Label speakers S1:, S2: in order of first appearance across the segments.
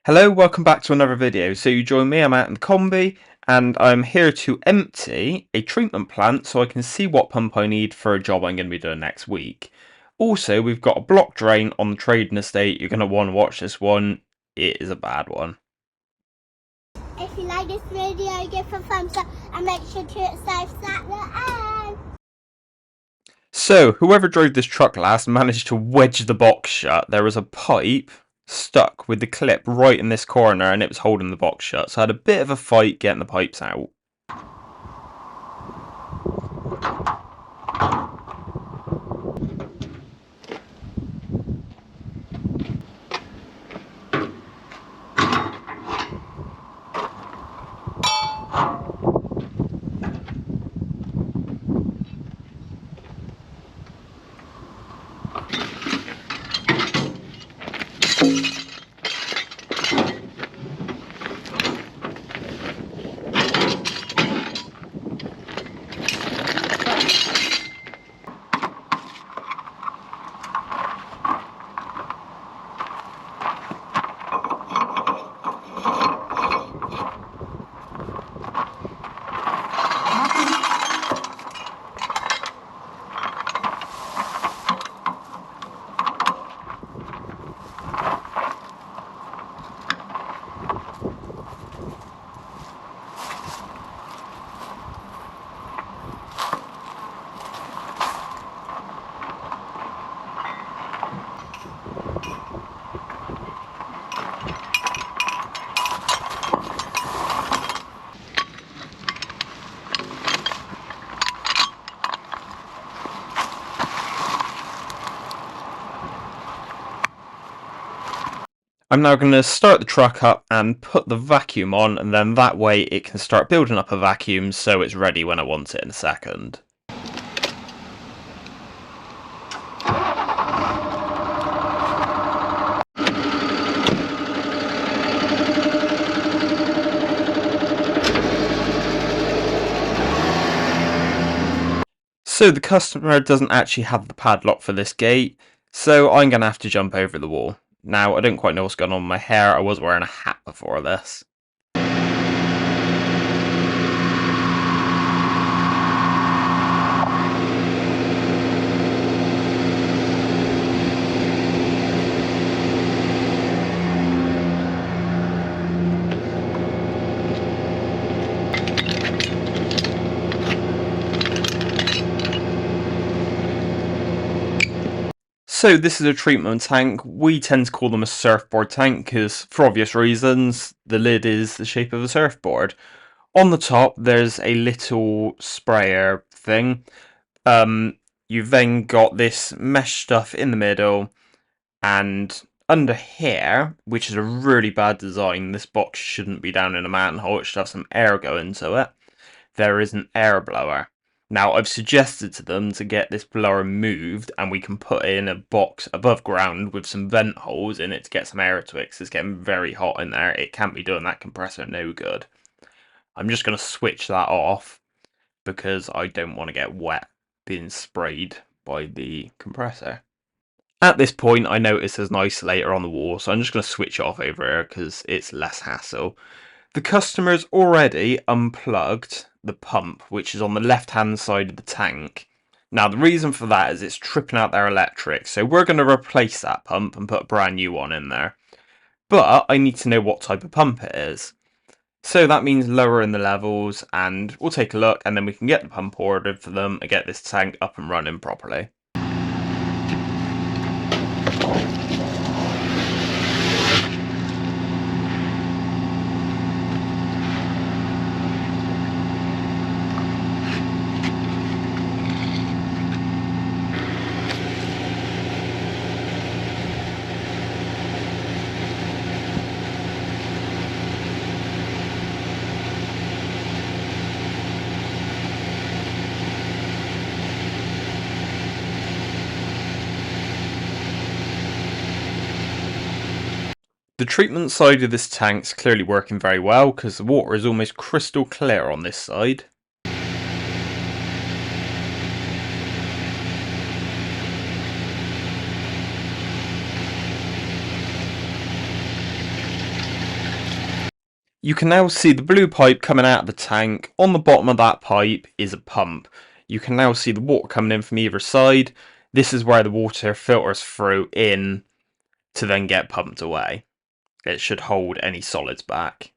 S1: Hello, welcome back to another video. So you join me, I'm out in the combi, and I'm here to empty a treatment plant so I can see what pump I need for a job I'm going to be doing next week. Also, we've got a block drain on the trading estate. You're going to want to watch this one. It is a bad one.
S2: If you like this video, give a thumbs up and make sure to hit subscribe at the end.
S1: So, whoever drove this truck last managed to wedge the box shut. There was a pipe stuck with the clip right in this corner and it was holding the box shut. So I had a bit of a fight getting the pipes out. I'm now going to start the truck up and put the vacuum on, and then that way it can start building up a vacuum so it's ready when I want it in a second. So the customer doesn't actually have the padlock for this gate, so I'm going to have to jump over the wall. Now, I don't quite know what's going on with my hair. I was wearing a hat before this. So this is a treatment tank. We tend to call them a surfboard tank because, for obvious reasons, the lid is the shape of a surfboard. On the top, there's a little sprayer thing. You've then got this mesh stuff in the middle, and under here, which is a really bad design, this box shouldn't be down in a manhole, it should have some air go into it. There is an air blower. Now, I've suggested to them to get this blower moved and we can put in a box above ground with some vent holes in it to get some air to it, 'cause it's getting very hot in there. It can't be doing that compressor no good. I'm just going to switch that off because I don't want to get wet being sprayed by the compressor. At this point, I notice there's an isolator on the wall, so I'm just going to switch it off over here because it's less hassle. The customer's already unplugged the pump, which is on the left-hand side of the tank. Now, the reason for that is it's tripping out their electric, so we're going to replace that pump and put a brand new one in there. But I need to know what type of pump it is. So that means lowering the levels, and we'll take a look, and then we can get the pump ordered for them and get this tank up and running properly. The treatment side of this tank's clearly working very well because the water is almost crystal clear on this side. You can now see the blue pipe coming out of the tank. On the bottom of that pipe is a pump. You can now see the water coming in from either side. This is where the water filters through in to then get pumped away. It should hold any solids back.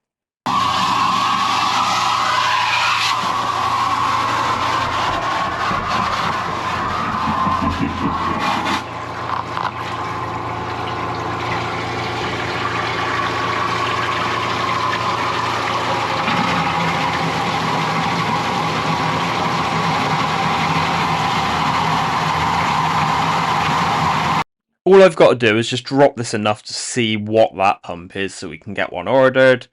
S1: All I've got to do is just drop this enough to see what that pump is so we can get one ordered.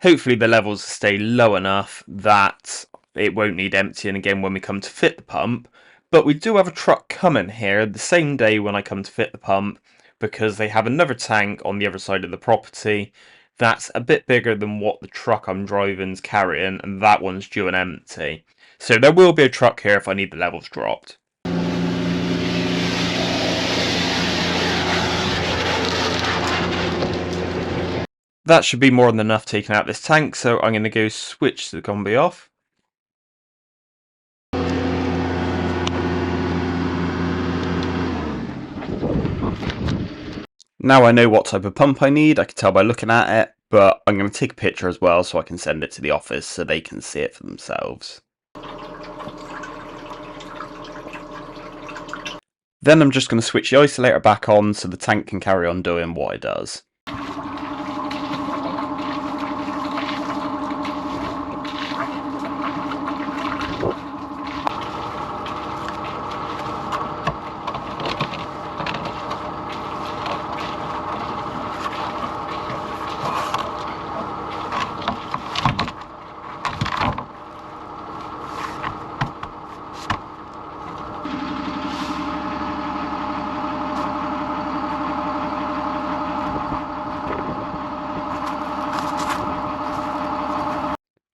S1: Hopefully the levels stay low enough that it won't need emptying again when we come to fit the pump. But we do have a truck coming here the same day when I come to fit the pump, because they have another tank on the other side of the property that's a bit bigger than what the truck I'm driving's carrying, and that one's due an empty. So there will be a truck here if I need the levels dropped. That should be more than enough taking out this tank, so I'm going to go switch the combi off. Now I know what type of pump I need, I can tell by looking at it, but I'm going to take a picture as well so I can send it to the office so they can see it for themselves. Then I'm just going to switch the isolator back on so the tank can carry on doing what it does.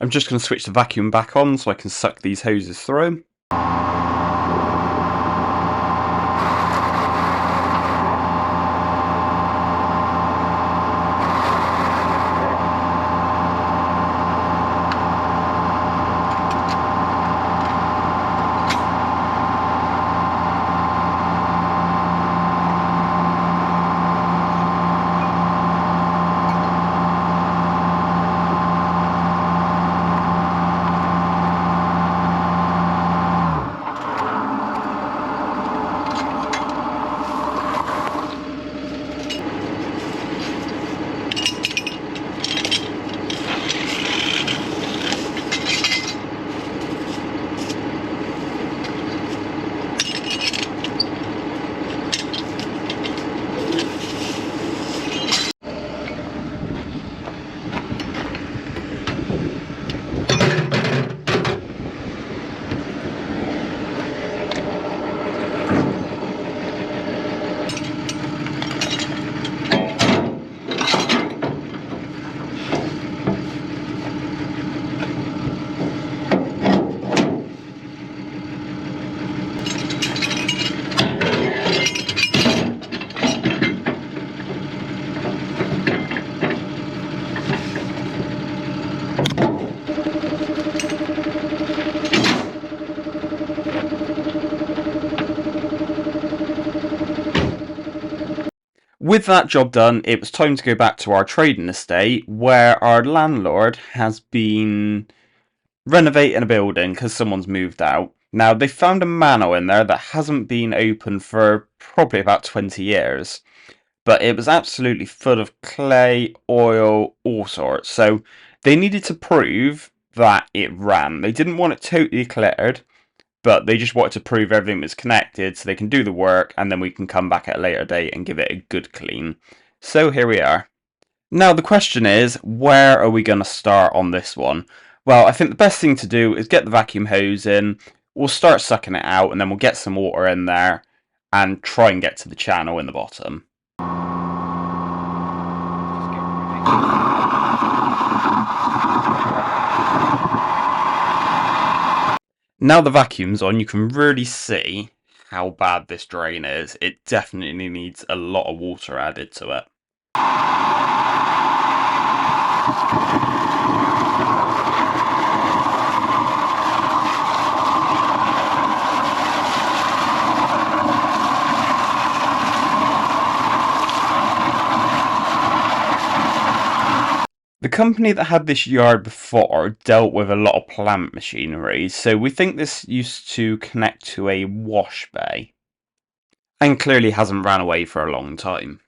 S1: I'm just going to switch the vacuum back on so I can suck these hoses through. With that job done, it was time to go back to our trading estate, where our landlord has been renovating a building because someone's moved out. Now, they found a manhole in there that hasn't been open for probably about 20 years, but it was absolutely full of clay, oil, all sorts. So they needed to prove that it ran. They didn't want it totally cleared, but they just wanted to prove everything was connected so they can do the work, and then we can come back at a later date and give it a good clean. So here we are. Now the question is, where are we going to start on this one? Well, I think the best thing to do is get the vacuum hose in, we'll start sucking it out, and then we'll get some water in there and try and get to the channel in the bottom. Now the vacuum's on, you can really see how bad this drain is. It definitely needs a lot of water added to it. The company that had this yard before dealt with a lot of plant machinery, so we think this used to connect to a wash bay, and clearly hasn't ran away for a long time.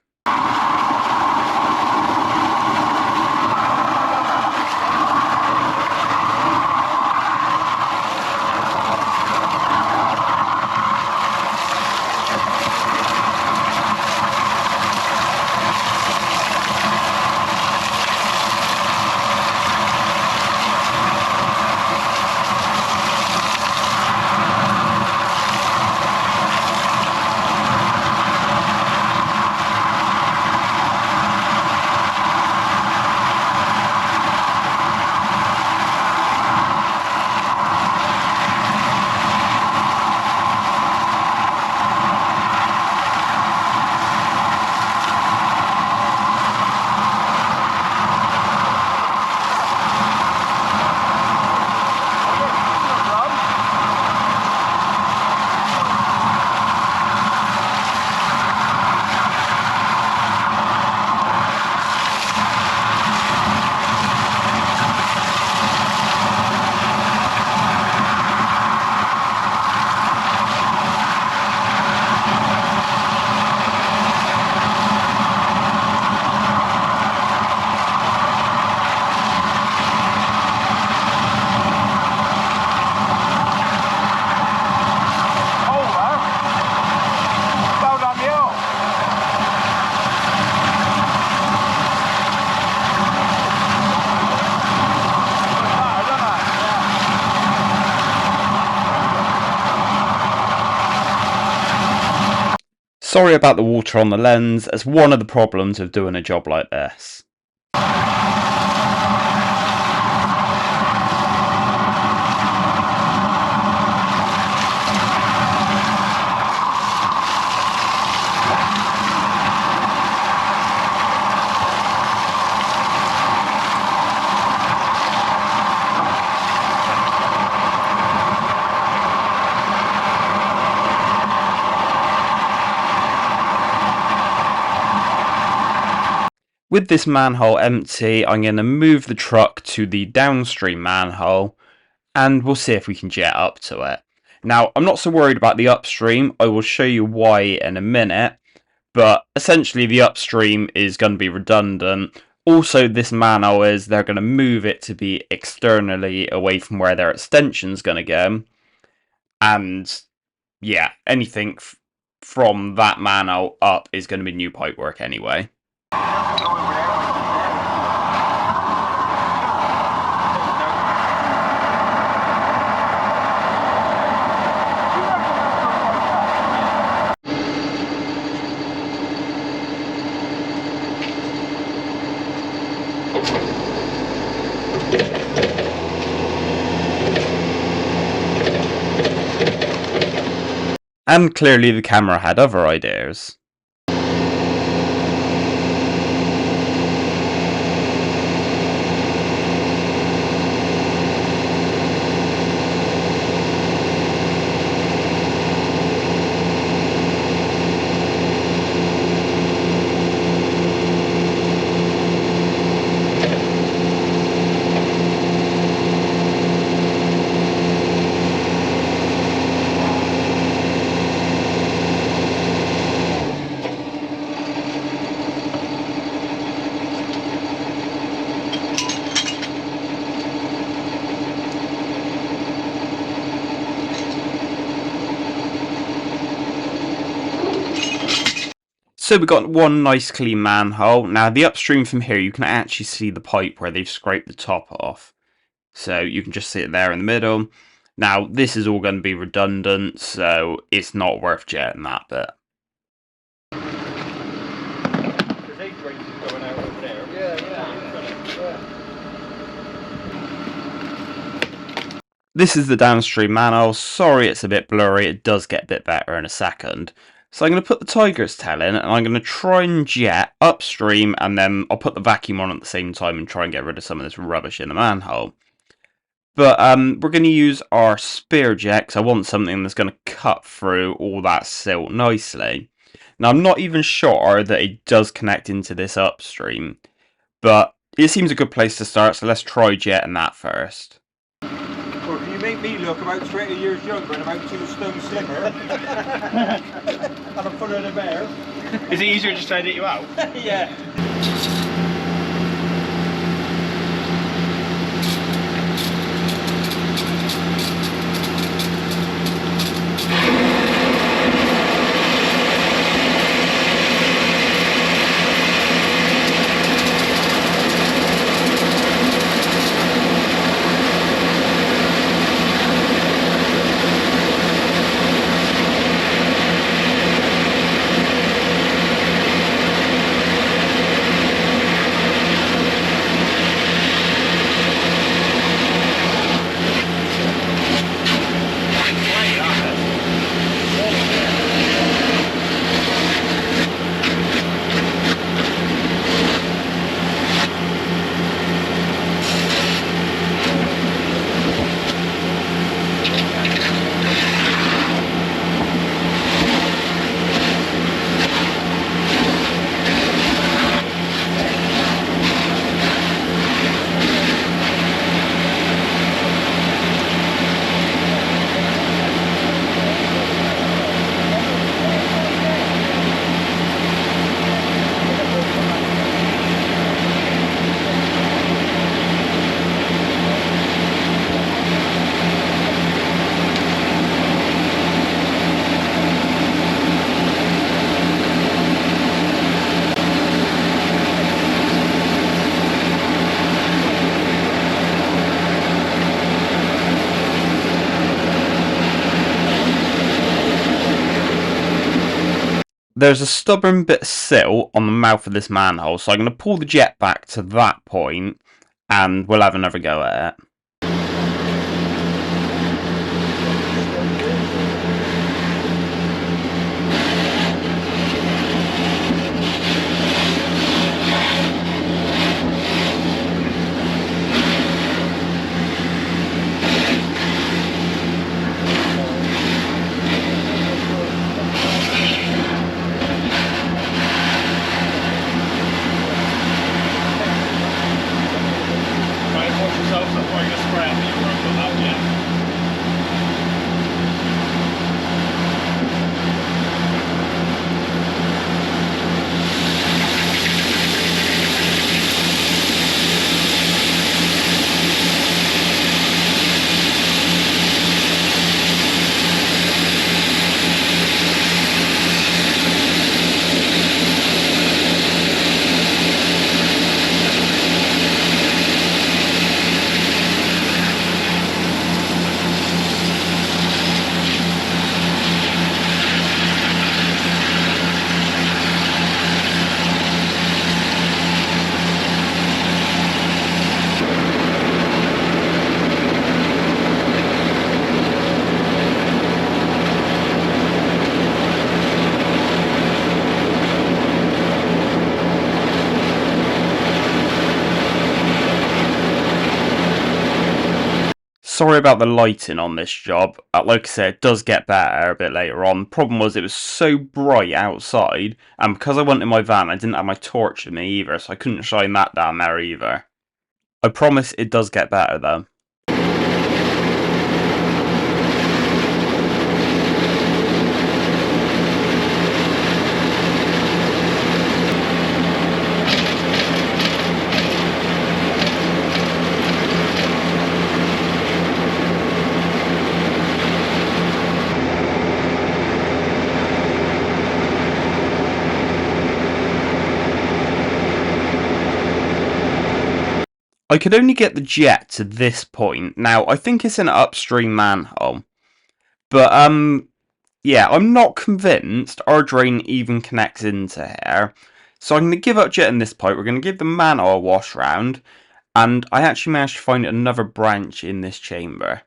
S1: Sorry about the water on the lens, as one of the problems of doing a job like this. With this manhole empty, I'm going to move the truck to the downstream manhole and we'll see if we can jet up to it. Now, I'm not so worried about the upstream, I will show you why in a minute, but essentially the upstream is going to be redundant. Also, this manhole they're going to move it to be externally away from where their extension's going to go. And yeah, anything from that manhole up is going to be new pipework anyway. And clearly the camera had other ideas. So we've got one nice clean manhole. Now the upstream from here, you can actually see the pipe where they've scraped the top off. So you can just see it there in the middle. Now this is all going to be redundant, so it's not worth jetting that bit. This is the downstream manhole. Sorry it's a bit blurry, it does get a bit better in a second. So I'm going to put the tiger's tail in and I'm going to try and jet upstream, and then I'll put the vacuum on at the same time and try and get rid of some of this rubbish in the manhole. But we're going to use our spear jet because I want something that's going to cut through all that silt nicely. Now I'm not even sure that it does connect into this upstream, but It seems a good place to start, so let's try jetting that first.
S3: Well, can you make me look about 20 years younger and about 2 stone slimmer? And I'm fuller than a bear.
S4: Is it easier just trying to get you out?
S3: Yeah.
S1: There's a stubborn bit of silt on the mouth of this manhole, so I'm going to pull the jet back to that point, and we'll have another go at it. Sorry about the lighting on this job. Like I said, it does get better a bit later on. Problem was it was so bright outside, and because I went in my van, I didn't have my torch with me either, so I couldn't shine that down there either. I promise it does get better though. I could only get the jet to this point. Now, I think it's an upstream manhole. But, yeah, I'm not convinced our drain even connects into here. So I'm going to give up jetting this pipe. We're going to give the manhole a wash round. And I actually managed to find another branch in this chamber.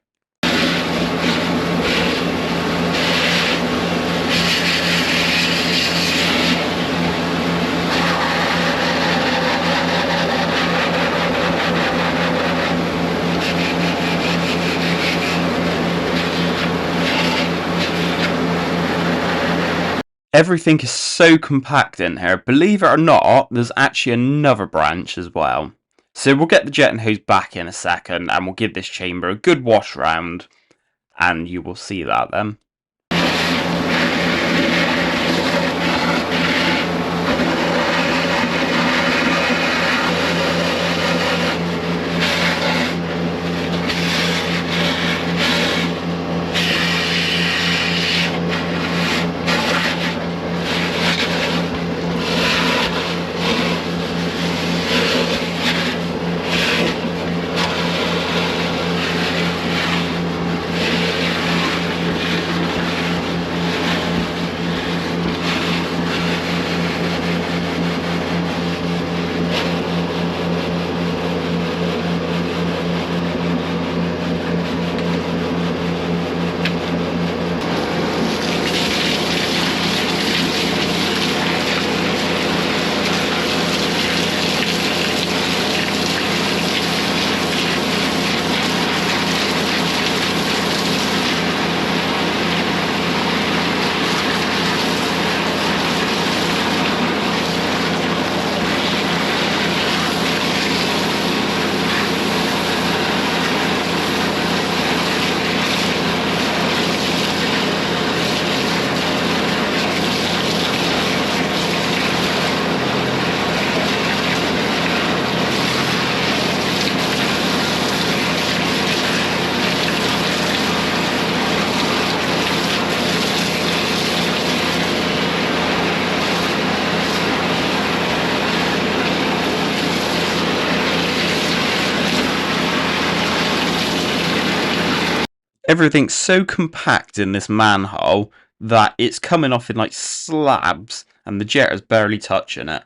S1: Everything is so compact in here. Believe it or not, there's actually another branch as well. So we'll get the jetting hose back in a second and we'll give this chamber a good wash round, and you will see that then. Everything's so compact in this manhole that it's coming off in like slabs and the jetter's barely touching it.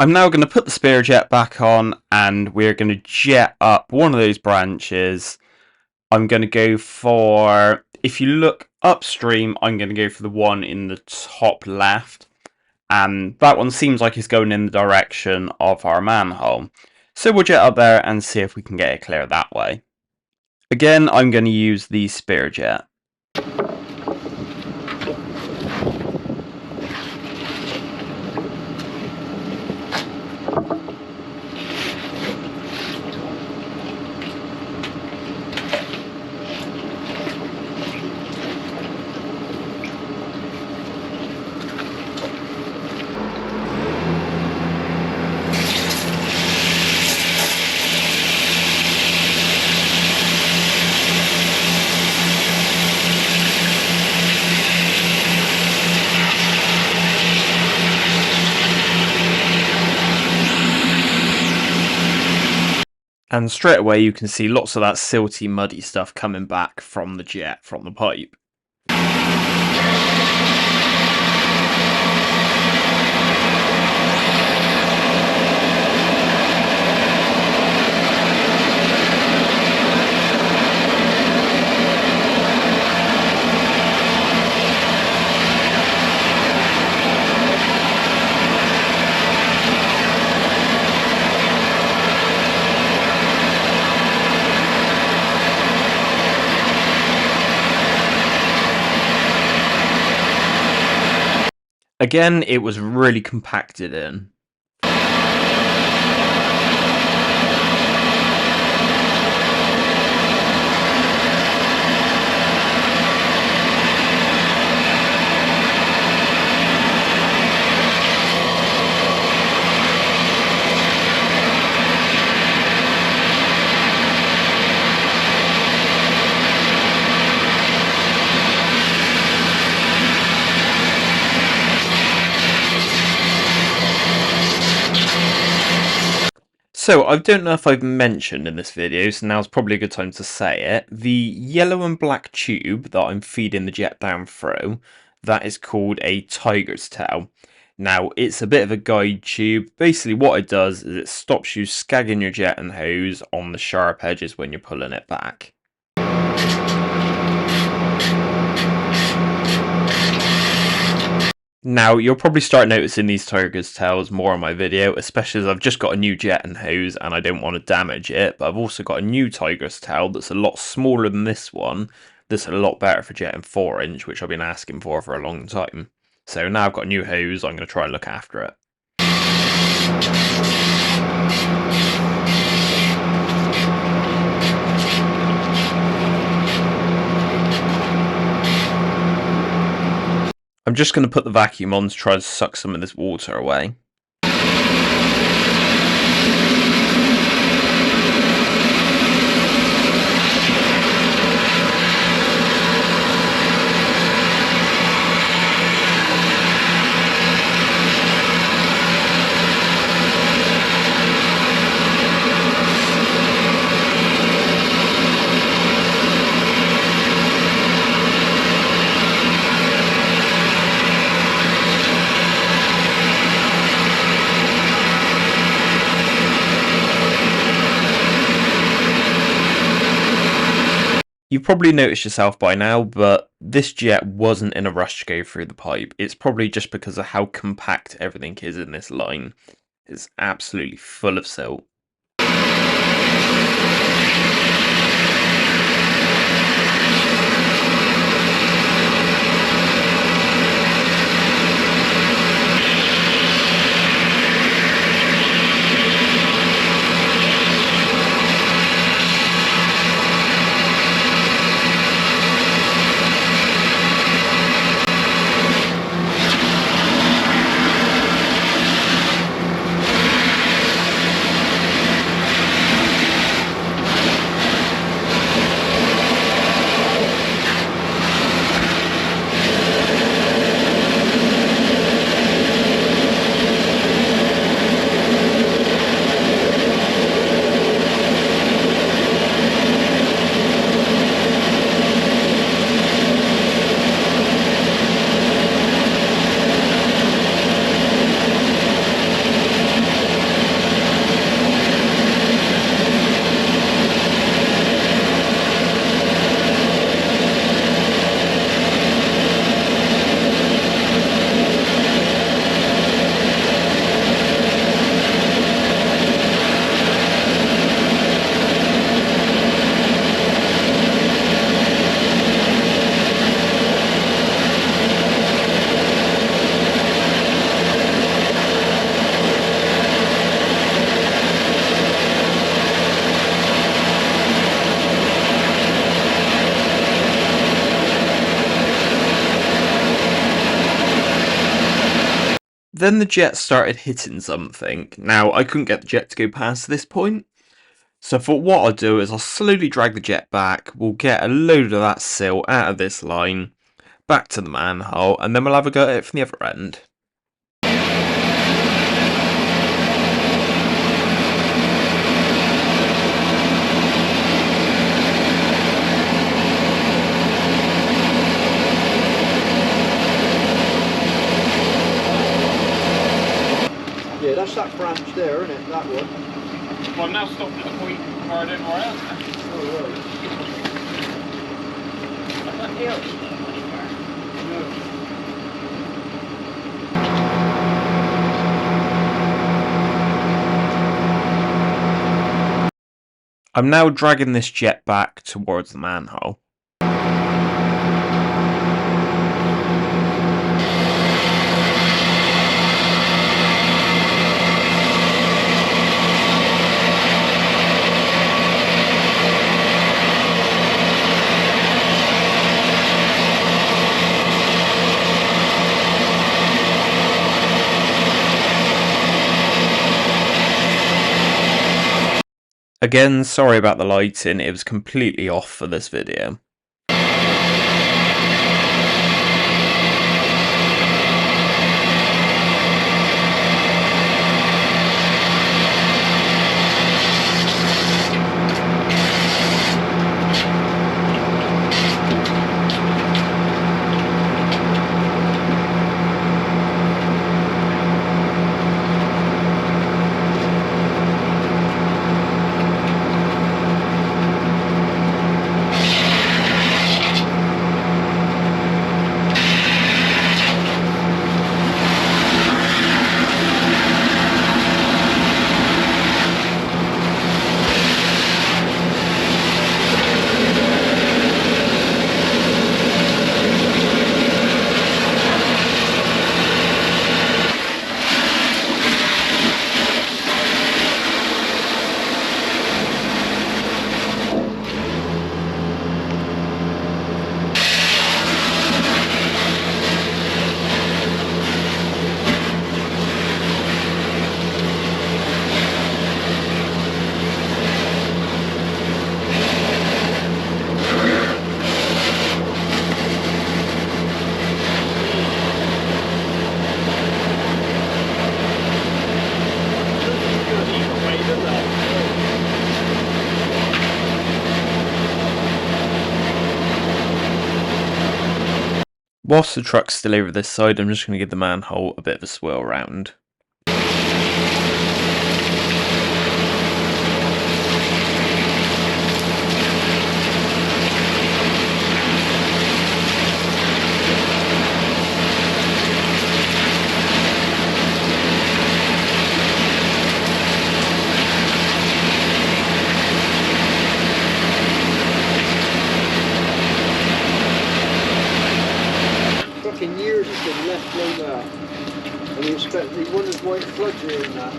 S1: I'm now going to put the spare jet back on, and we're going to jet up one of those branches. I'm going to go for, if you look upstream, I'm going to go for the one in the top left. And that one seems like it's going in the direction of our manhole. So we'll jet up there and see if we can get it clear that way. Again, I'm going to use the spare jet. And straight away you can see lots of that silty, muddy stuff coming back from the jet, from the pipe. Again, it was really compacted in. So, I don't know if I've mentioned in this video, so now's probably a good time to say it. The yellow and black tube that I'm feeding the jet down through, that is called a tiger's tail. Now, it's a bit of a guide tube. Basically what it does is it stops you scagging your jet and hose on the sharp edges when you're pulling it back. Now, you'll probably start noticing these tiger's tails more on my video, especially as I've just got a new jet and hose and I don't want to damage it, but I've also got a new tiger's tail that's a lot smaller than this one, that's a lot better for jet and 4-inch, which I've been asking for a long time. So now I've got a new hose, I'm going to try and look after it. I'm just going to put the vacuum on to try to suck some of this water away. You've probably noticed yourself by now, but this jet wasn't in a rush to go through the pipe. It's probably just because of how compact everything is in this line. It's absolutely full of silt. Then the jet started hitting something. Now, I couldn't get the jet to go past this point, so I thought what I'll do is I'll slowly drag the jet back, we'll get a load of that silt out of this line, back to the manhole, and then we'll have a go at it from the other end.
S5: Yeah, that's that branch there, isn't it? That one.
S4: Well, I'm now stopped at the point where I don't know where else.
S5: Oh, right.
S4: I can't hear it anywhere.
S1: I'm now dragging this jet back towards the manhole. Again, sorry about the lighting, it was completely off for this video. Whilst the truck's still over this side, I'm just going to give the manhole a bit of a swirl round.
S5: Years it's been left like that, and he wonders why it floods here and that.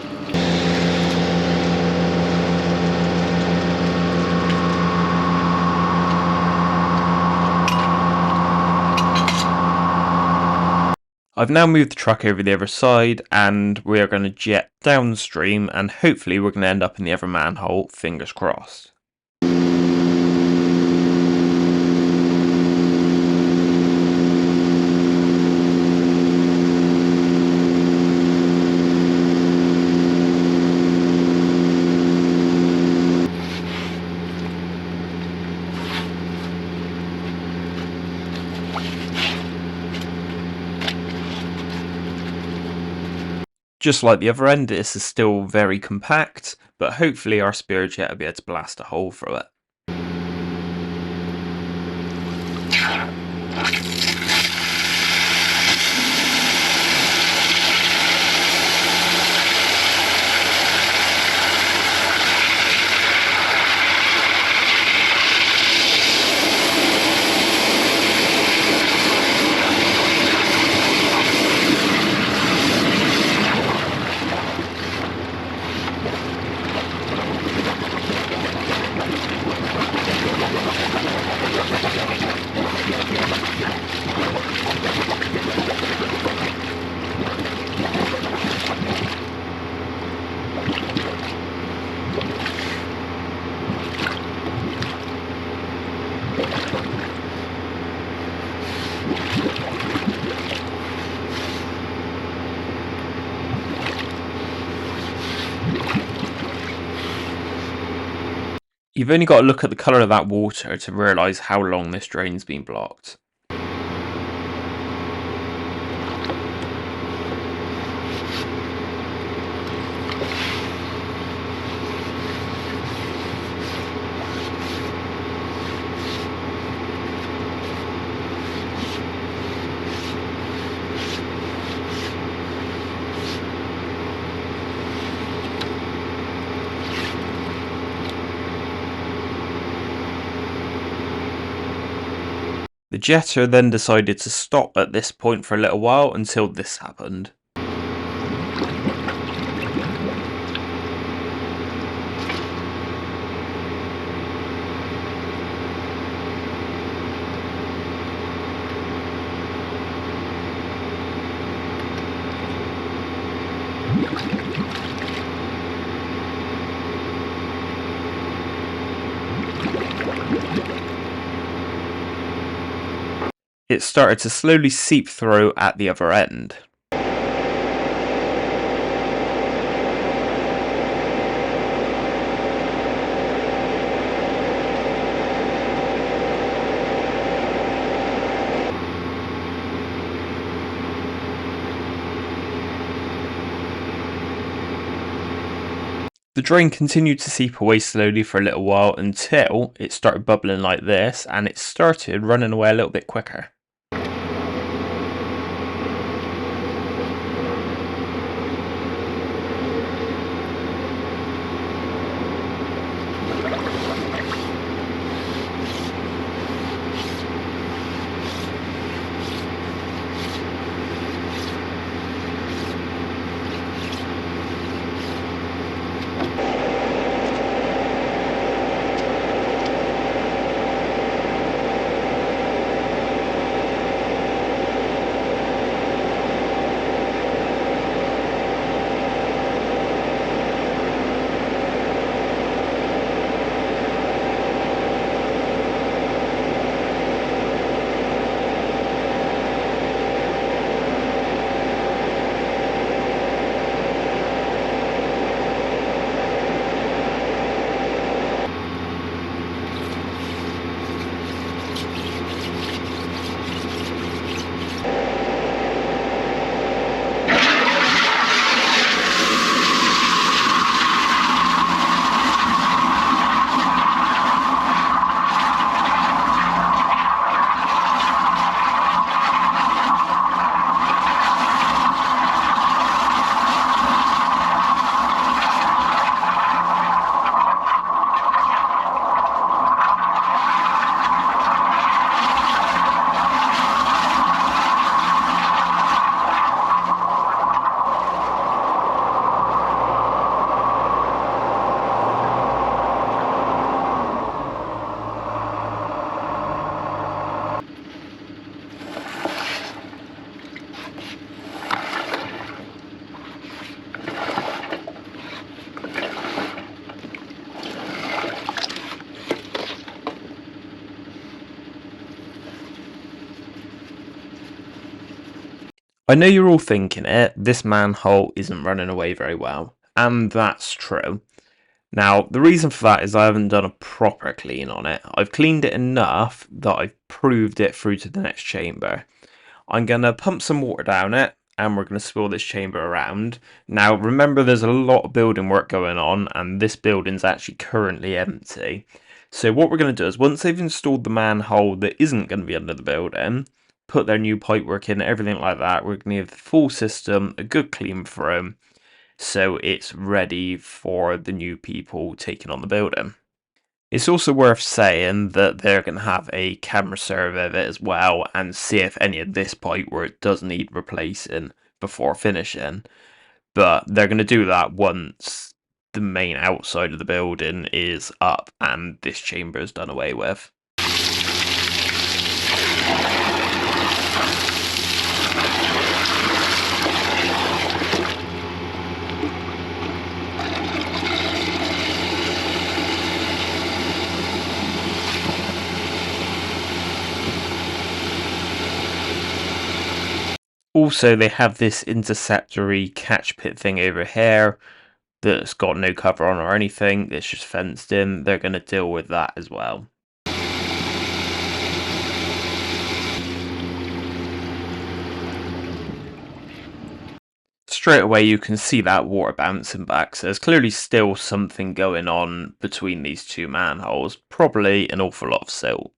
S1: I've now moved the truck over the other side, and we are going to jet downstream, and hopefully we're going to end up in the other manhole, fingers crossed. Just like the other end, this is still very compact, but hopefully our spirit jet will be able to blast a hole through it. You've only got to look at the colour of that water to realise how long this drain's been blocked. The jetter then decided to stop at this point for a little while until this happened. It started to slowly seep through at the other end. The drain continued to seep away slowly for a little while until it started bubbling like this, and it started running away a little bit quicker. I know you're all thinking it, this manhole isn't running away very well, and that's true. Now, the reason for that is I haven't done a proper clean on it. I've cleaned it enough that I've proved it through to the next chamber. I'm going to pump some water down it, and we're going to spill this chamber around. Now, remember there's a lot of building work going on, and this building's actually currently empty. So what we're going to do is, once they've installed the manhole that isn't going to be under the building, put their new pipework in, everything like that, we're going to give the full system a good clean through, so it's ready for the new people taking on the building. It's also worth saying that they're going to have a camera survey of it as well and see if any of this pipework does need replacing before finishing. But they're going to do that once the main outside of the building is up and this chamber is done away with. Also, they have this interceptory catch pit thing over here, that's got no cover on or anything, it's just fenced in, they're going to deal with that as well. Straight away you can see that water bouncing back, so there's clearly still something going on between these two manholes, probably an awful lot of silt.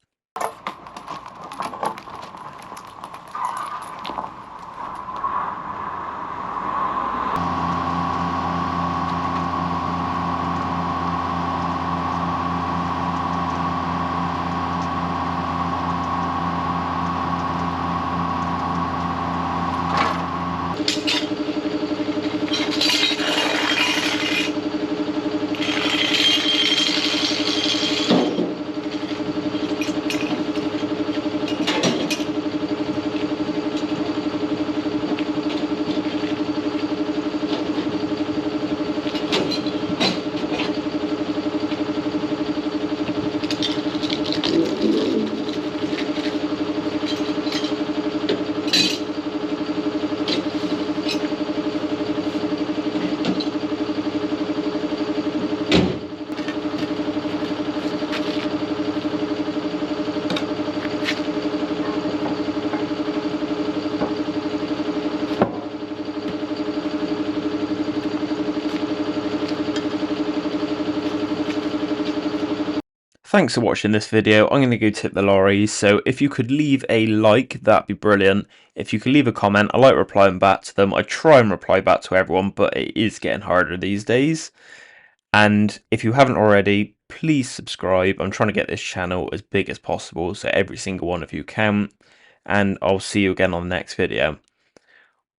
S1: Thanks for watching this video. I'm going to go tip the lorry, so if you could leave a like, that'd be brilliant. If you could leave a comment, I like replying back to them. I try and reply back to everyone, but it is getting harder these days. And if you haven't already, please subscribe. I'm trying to get this channel as big as possible, so every single one of you count. And I'll see you again on the next video.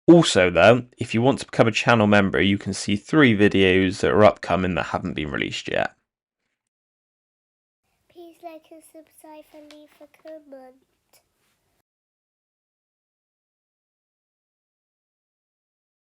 S1: Also though, if you want to become a channel member, you can see 3 videos that are upcoming that haven't been released yet.
S2: Please like and subscribe and leave a comment.